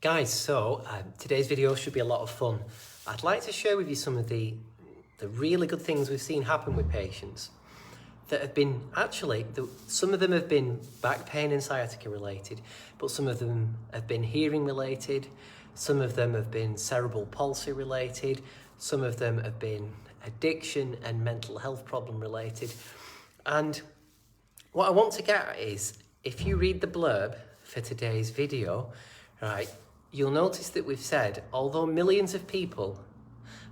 Guys, so today's video should be a lot of fun. I'd like to share with you some of the really good things we've seen happen with patients that have been, some of them have been back pain and sciatica related, but some of them have been hearing related, some of them have been cerebral palsy related, some of them have been addiction and mental health problem related. And what I want to get at is, if you read the blurb for today's video, right, you'll notice that we've said, although millions of people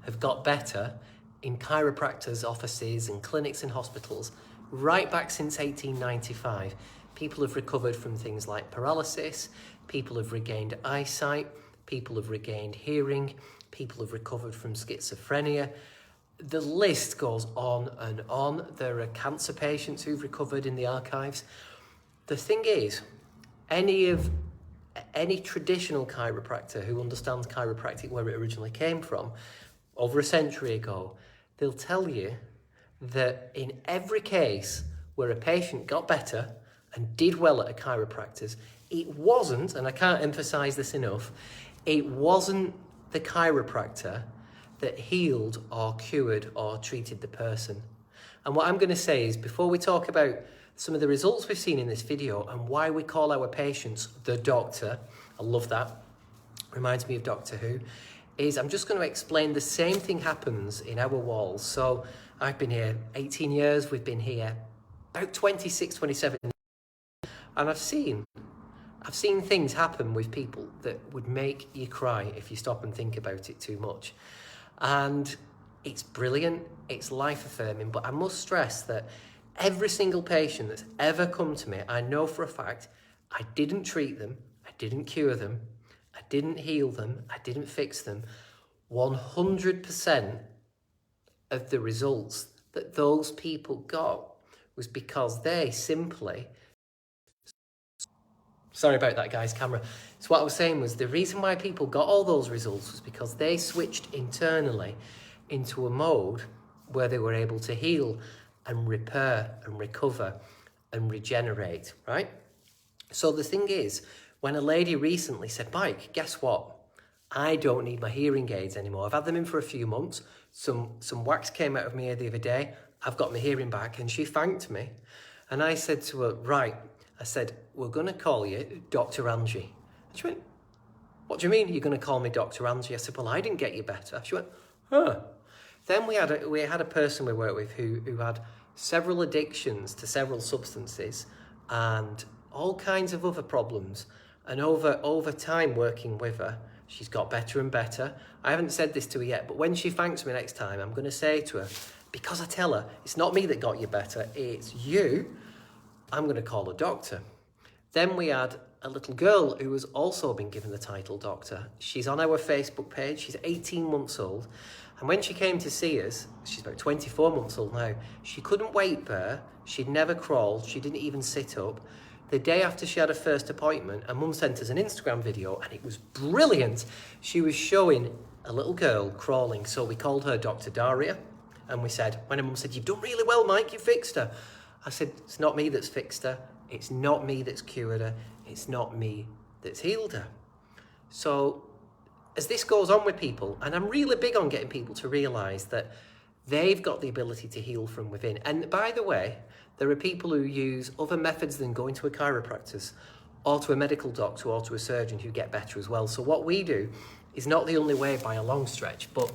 have got better in chiropractors' offices and clinics and hospitals, right back since 1895, people have recovered from things like paralysis, people have regained eyesight, people have regained hearing, people have recovered from schizophrenia. The list goes on and on. There are cancer patients who've recovered in the archives. The thing is, any traditional chiropractor who understands chiropractic where it originally came from, over a century ago, they'll tell you that in every case where a patient got better and did well at a chiropractor's, it wasn't, and I can't emphasize this enough, it wasn't the chiropractor that healed or cured or treated the person. And what I'm going to say is, before we talk about some of the results we've seen in this video and why we call our patients the doctor, I love that, reminds me of Doctor Who, is I'm just going to explain the same thing happens in our walls. So I've been here 18 years, we've been here about 26, 27 years, and I've seen things happen with people that would make you cry if you stop and think about it too much. And it's brilliant, it's life-affirming, but I must stress that every single patient that's ever come to me, I know for a fact, I didn't treat them, I didn't cure them, I didn't heal them, I didn't fix them. 100% of the results that those people got was because they simply... Sorry about that, guys, camera. So what I was saying was, the reason why people got all those results was because they switched internally into a mode where they were able to heal and repair and recover and regenerate, right? So the thing is, when a lady recently said, Mike, guess what? I don't need my hearing aids anymore. I've had them in for a few months. Some wax came out of my ear the other day. I've got my hearing back. And she thanked me. And I said to her, right, I said, we're going to call you Dr. Angie. And she went, what do you mean you're going to call me Dr. Angie? I said, well, I didn't get you better. She went, huh. Then we had a person we worked with who had several addictions to several substances and all kinds of other problems. And over time working with her, she's got better and better. I haven't said this to her yet, but when she thanks me next time, I'm going to say to her, because I tell her, it's not me that got you better, it's you, I'm going to call her doctor. Then we had a little girl who has also been given the title doctor. She's on our Facebook page. She's 18 months old. And when she came to see us, she's about 24 months old now, she couldn't weight bear. She'd never crawled. She didn't even sit up. The day after she had her first appointment, her mum sent us an Instagram video, and it was brilliant. She was showing a little girl crawling. So we called her Dr. Daria. And we said, when her mum said, you've done really well, Mike, you fixed her. I said, it's not me that's fixed her. It's not me that's cured her. It's not me that's healed her. So as this goes on with people, and I'm really big on getting people to realise that they've got the ability to heal from within. And by the way, there are people who use other methods than going to a chiropractor or to a medical doctor or to a surgeon who get better as well. So what we do is not the only way by a long stretch, but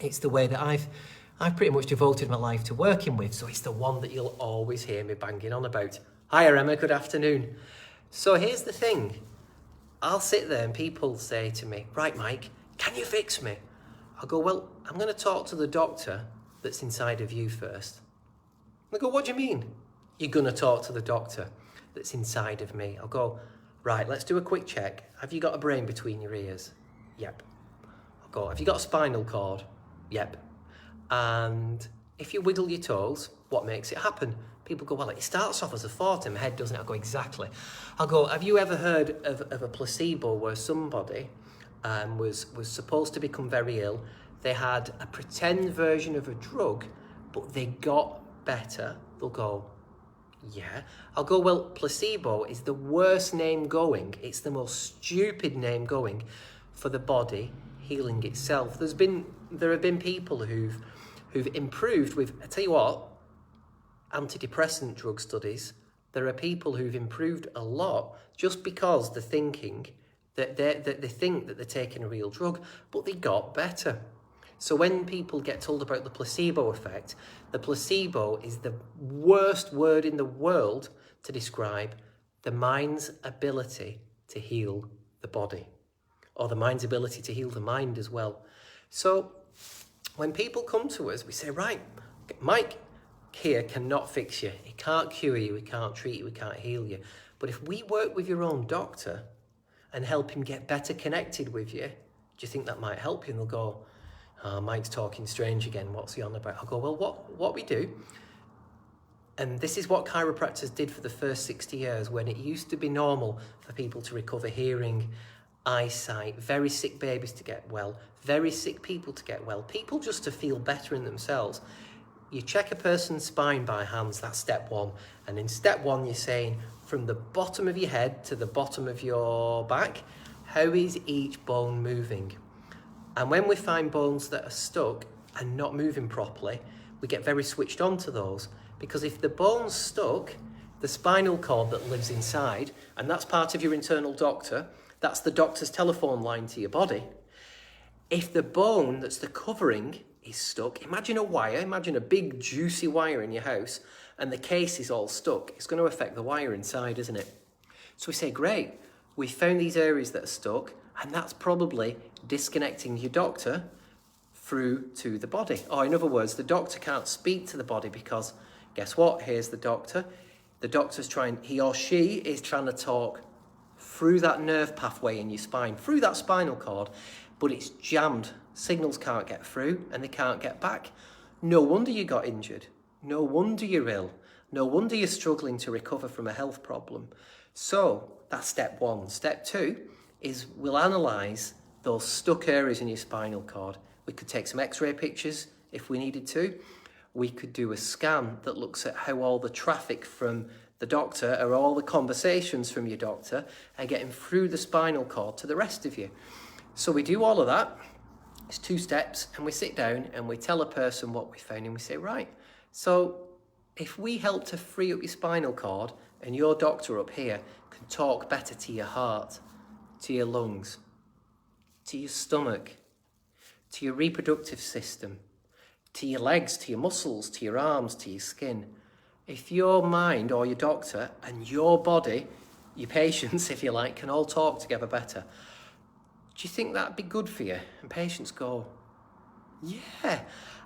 it's the way that I've pretty much devoted my life to working with, so it's the one that you'll always hear me banging on about. Hiya, Emma, good afternoon. So here's the thing. I'll sit there and people say to me, right, Mike, can you fix me? I'll go, well, I'm going to talk to the doctor that's inside of you first. They go, what do you mean? You're going to talk to the doctor that's inside of me. I'll go, right, let's do a quick check. Have you got a brain between your ears? Yep. I'll go, have you got a spinal cord? Yep. And if you wiggle your toes, what makes it happen? People go, well, it starts off as a thought in my head, doesn't it? I'll go, exactly. I'll go, have you ever heard of a placebo where somebody was supposed to become very ill? They had a pretend version of a drug, but they got better. They'll go, Yeah. I'll go, well, placebo is the worst name going. It's the most stupid name going for the body healing itself. There have been people who've improved with, I tell you what, antidepressant drug studies. There are people who've improved a lot just because they're thinking that they think that they're taking a real drug, but they got better. So when people get told about the placebo effect, the placebo is the worst word in the world to describe the mind's ability to heal the body, or the mind's ability to heal the mind as well. So when people come to us, we say, right, Mike here cannot fix you. He can't cure you, he can't treat you, he can't heal you. But if we work with your own doctor and help him get better connected with you, do you think that might help you? And they'll go, oh, Mike's talking strange again, what's he on about? I'll go, well, what we do, and this is what chiropractors did for the first 60 years, when it used to be normal for people to recover hearing, eyesight, very sick babies to get well, very sick people to get well, people just to feel better in themselves. You check a person's spine by hands, that's step one. And in step one, you're saying from the bottom of your head to the bottom of your back, how is each bone moving? And when we find bones that are stuck and not moving properly, we get very switched on to those. Because if the bone's stuck, the spinal cord that lives inside, and that's part of your internal doctor, that's the doctor's telephone line to your body. If the bone that's the covering is stuck, imagine a wire, imagine a big juicy wire in your house, and the case is all stuck. It's going to affect the wire inside, isn't it? So we say, great, we found these areas that are stuck, and that's probably disconnecting your doctor through to the body. Or in other words, the doctor can't speak to the body because guess what? Here's the doctor. The doctor's he or she is trying to talk through that nerve pathway in your spine, through that spinal cord, but it's jammed. Signals can't get through and they can't get back. No wonder you got injured. No wonder you're ill. No wonder you're struggling to recover from a health problem. So that's step one. Step two is we'll analyse those stuck areas in your spinal cord. We could take some x-ray pictures if we needed to. We could do a scan that looks at how all the traffic from the doctor or all the conversations from your doctor are getting through the spinal cord to the rest of you. So we do all of that. It's 2 steps, and we sit down and we tell a person what we found, and we say, right, so if we help to free up your spinal cord and your doctor up here can talk better to your heart, to your lungs, to your stomach, to your reproductive system, to your legs, to your muscles, to your arms, to your skin. If your mind or your doctor and your body, your patients, if you like, can all talk together better, do you think that'd be good for you? And patients go, yeah.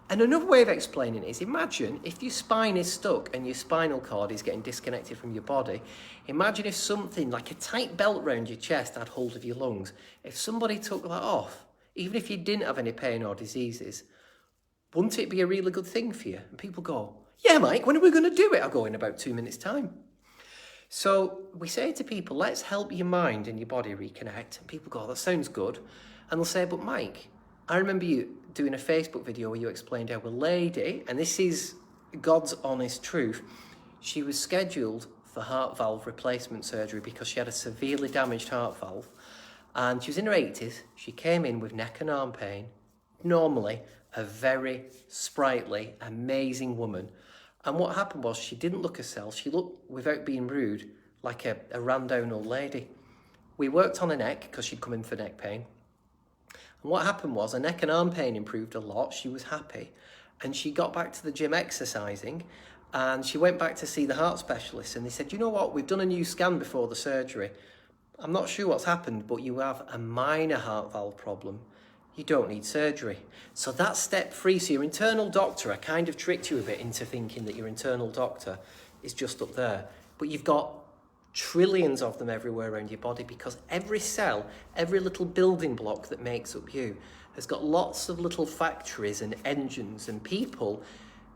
And another way of explaining it is, imagine if your spine is stuck and your spinal cord is getting disconnected from your body. Imagine if something like a tight belt round your chest had hold of your lungs. If somebody took that off, even if you didn't have any pain or diseases, wouldn't it be a really good thing for you? And people go, yeah, Mike, when are we going to do it? I'll go in about 2 minutes' time. So we say to people, let's help your mind and your body reconnect. And people go, that sounds good. And they'll say, but Mike, I remember you doing a Facebook video where you explained how a lady, and this is God's honest truth, she was scheduled for heart valve replacement surgery because she had a severely damaged heart valve. And she was in her 80s. She came in with neck and arm pain. Normally, a very sprightly, amazing woman. And what happened was she didn't look herself. She looked, without being rude, like a ran-down old lady. We worked on her neck because she'd come in for neck pain. And what happened was her neck and arm pain improved a lot. She was happy. And she got back to the gym exercising. And she went back to see the heart specialist. And they said, you know what? We've done a new scan before the surgery. I'm not sure what's happened, but you have a minor heart valve problem. You don't need surgery. So that's step 3. So your internal doctor, I kind of tricked you a bit into thinking that your internal doctor is just up there. But you've got trillions of them everywhere around your body because every cell, every little building block that makes up you has got lots of little factories and engines and people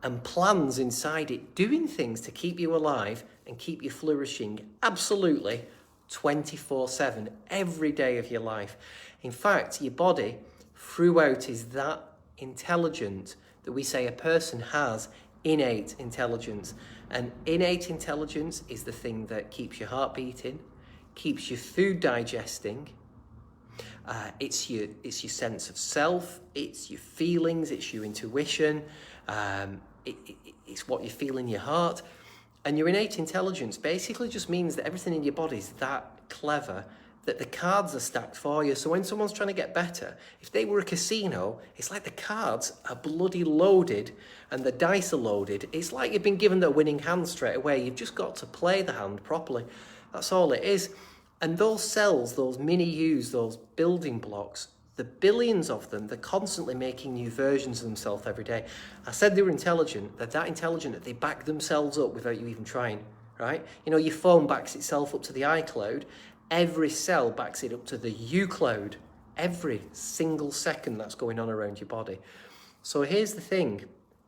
and plans inside it doing things to keep you alive and keep you flourishing absolutely 24/7 every day of your life. In fact, your body throughout is that intelligent that we say a person has innate intelligence. And innate intelligence is the thing that keeps your heart beating, keeps your food digesting. It's your sense of self, it's your feelings, it's your intuition, it's what you feel in your heart. And your innate intelligence basically just means that everything in your body is that clever that the cards are stacked for you. So when someone's trying to get better, if they were a casino, it's like the cards are bloody loaded and the dice are loaded. It's like you've been given the winning hand straight away. You've just got to play the hand properly. That's all it is. And those cells, those mini yous, those building blocks, the billions of them, they're constantly making new versions of themselves every day. I said they were intelligent. They're that intelligent that they back themselves up without you even trying, right? You know, your phone backs itself up to the iCloud. Every cell backs it up to the uCloud. Every single second that's going on around your body. So here's the thing.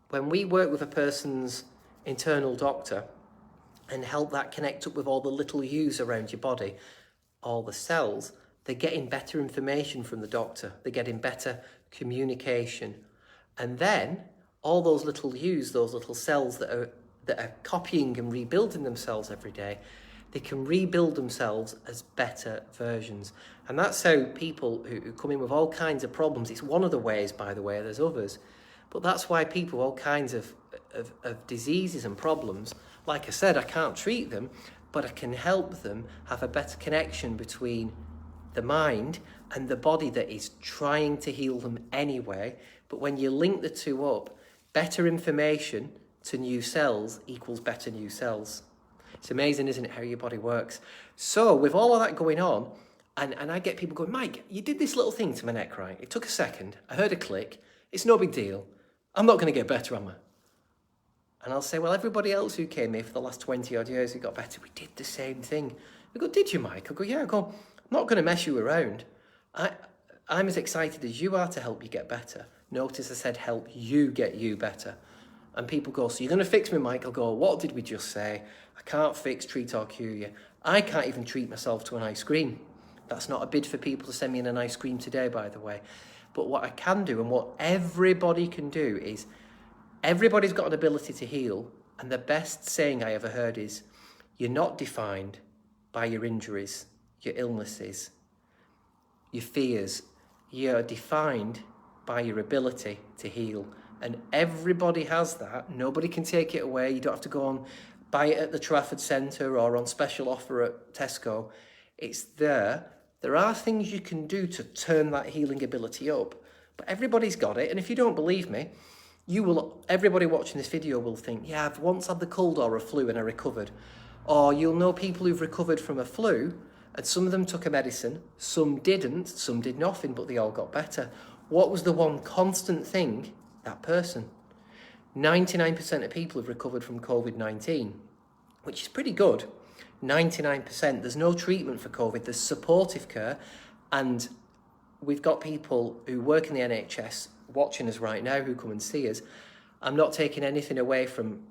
When we work with a person's internal doctor and help that connect up with all the little yous around your body, all the cells, they're getting better information from the doctor. They're getting better communication. And then all those little yous, those little cells that are copying and rebuilding themselves every day, they can rebuild themselves as better versions. And that's how people who come in with all kinds of problems, it's one of the ways, by the way, there's others, but that's why people with all kinds of diseases and problems, like I said, I can't treat them, but I can help them have a better connection between the mind and the body that is trying to heal them anyway. But when you link the two up, better information to new cells equals better new cells. It's amazing, isn't it, how your body works? So with all of that going on, and I get people going, Mike, you did this little thing to my neck, right? It took a second. I heard a click. It's no big deal. I'm not going to get better, am I? And I'll say, well, everybody else who came here for the last 20 odd years who got better, we did the same thing. They go, did you, Mike? I go, yeah. I go, I'm not going to mess you around. I'm as excited as you are to help you get better. Notice I said help you get you better. And people go, so you're going to fix me, Mike? I'll go, what did we just say? I can't fix, treat or cure you. I can't even treat myself to an ice cream. That's not a bid for people to send me in an ice cream today, by the way. But what I can do and what everybody can do is everybody's got an ability to heal. And the best saying I ever heard is, you're not defined by your injuries, your illnesses, your fears. You're defined by your ability to heal. And everybody has that. Nobody can take it away. You don't have to go and buy it at the Trafford Centre or on special offer at Tesco. It's there. There are things you can do to turn that healing ability up. But everybody's got it. And if you don't believe me, everybody watching this video will think, yeah, I've once had the cold or a flu and I recovered. Or you'll know people who've recovered from a flu and some of them took a medicine, some didn't, some did nothing, but they all got better. What was the one constant thing? That person. 99% of people have recovered from COVID-19, which is pretty good. 99%. There's no treatment for COVID. There's supportive care. And we've got people who work in the NHS watching us right now who come and see us. I'm not taking anything away from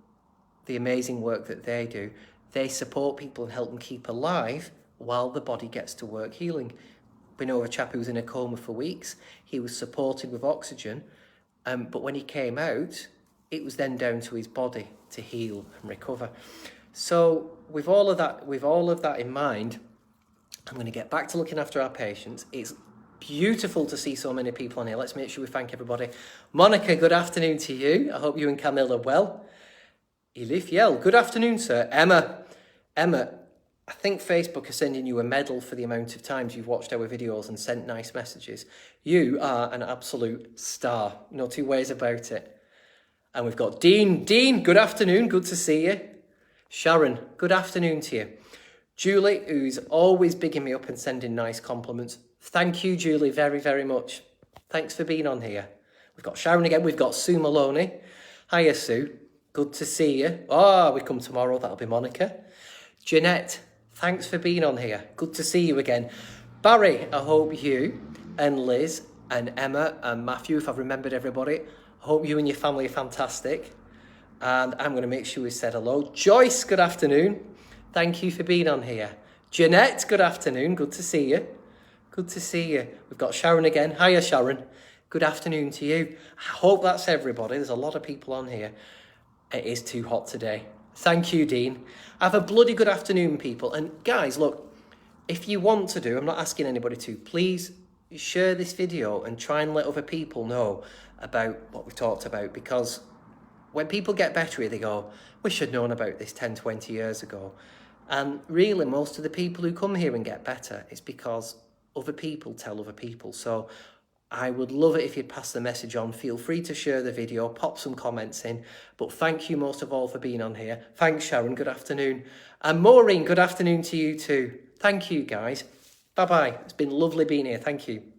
the amazing work that they do. They support people and help them keep alive while the body gets to work healing. We know of a chap who was in a coma for weeks. He was supported with oxygen. But when he came out, it was then down to his body to heal and recover. So with all of that in mind, I'm going to get back to looking after our patients. It's beautiful to see so many people on here. Let's make sure we thank everybody. Monica, good afternoon to you. I hope you and Camilla are well. Elif Yell, good afternoon, sir. Emma, I think Facebook is sending you a medal for the amount of times you've watched our videos and sent nice messages. You are an absolute star. No two ways about it. And we've got Dean. Dean, good afternoon. Good to see you. Sharon, good afternoon to you. Julie, who's always bigging me up and sending nice compliments. Thank you, Julie, very, very much. Thanks for being on here. We've got Sharon again. We've got Sue Maloney. Hiya, Sue. Good to see you. We come tomorrow. That'll be Monica. Jeanette, thanks for being on here. Good to see you again. Barry, I hope you and Liz and Emma and Matthew, if I've remembered everybody, I hope you and your family are fantastic. And I'm going to make sure we said hello. Joyce, good afternoon. Thank you for being on here. Jeanette, good afternoon. Good to see you. Good to see you. We've got Sharon again. Hiya, Sharon. Good afternoon to you. I hope that's everybody. There's a lot of people on here. It is too hot today. Thank you, Dean. Have a bloody good afternoon, people. And guys, look, if you want to do, I'm not asking anybody to, please share this video and try and let other people know about what we've talked about, because when people get better, they go, we should have known about this 10, 20 years ago. And really, most of the people who come here and get better, it's because other people tell other people. So I would love it if you'd pass the message on. Feel free to share the video, pop some comments in. But thank you most of all for being on here. Thanks, Sharon. Good afternoon. And Maureen, good afternoon to you too. Thank you, guys. Bye-bye. It's been lovely being here. Thank you.